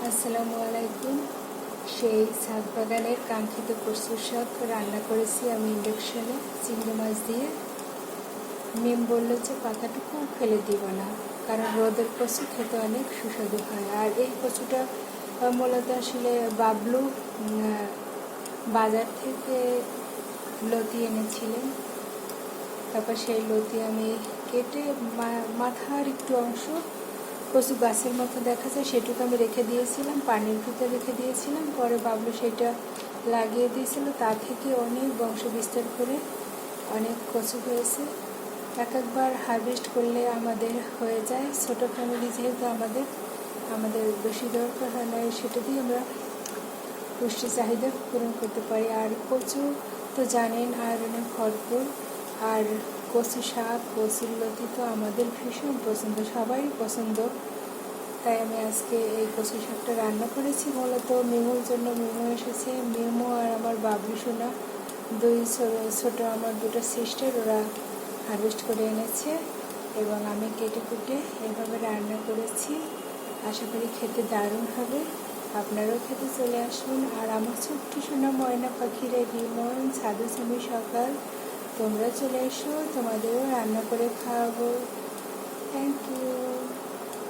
আসসালামু আলাইকুম। সেই ছাদ বাগানের কাঙ্ক্ষিত কচুর শাক রান্না করেছি আমি ইন্ডাকশনে চিংড়ি মাছ দিয়ে। মিম বললো যে পাতাটুকু ফেলে দিব না, কারণ রোদের কচু খেতে অনেক সুস্বাদু হয়। আর এই কচুটা মূলত আসলে বাবলু বাজার থেকে লতি এনেছিলেন। তারপর সেই লতি আমি কেটে মাথার একটু অংশ কচু গাছের মতো দেখা যায় সেটুকু আমি রেখে দিয়েছিলাম, পানির ভিতরে রেখে দিয়েছিলাম। পরে বাবলু সেটা লাগিয়ে দিয়েছিল, তা থেকে অনেক বংশ বিস্তার করে অনেক কচু হয়েছে। একবার হারভেস্ট করলে আমাদের হয়ে যায়। ছোটো ফ্যামিলি যেহেতু আমাদের বেশি দরকার হয় না, সেটা দিয়ে আমরা পুষ্টি চাহিদা পূরণ করতে পারি। আর কচু তো জানেন আয়রনে ভরপুর। আর কচু শাক, কচুর লতি তো আমাদের ভীষণ পছন্দ, সবাই পছন্দ। তাই আমি আজকে এই কচু শাকটা রান্না করেছি মূলত মিমুর জন্য। মিমু এসেছে, মিমু আর আমার বাবলু সোনা, দুই ছোটো আমার দুটো সিস্টার, ওরা হারভেস্ট করে এনেছে এবং আমি কেটে কুটে এভাবে রান্না করেছি। আশা করি খেতে দারুণ হবে, আপনারাও খেতে চলে আসুন। আর আমার ছোট্ট সোনা ময়না পাখিরা রিমন, ছাদু সুমি সকাল, তোমরা চলে এসো, তোমাদেরও রান্না করে খাওয়াবো। Thank you.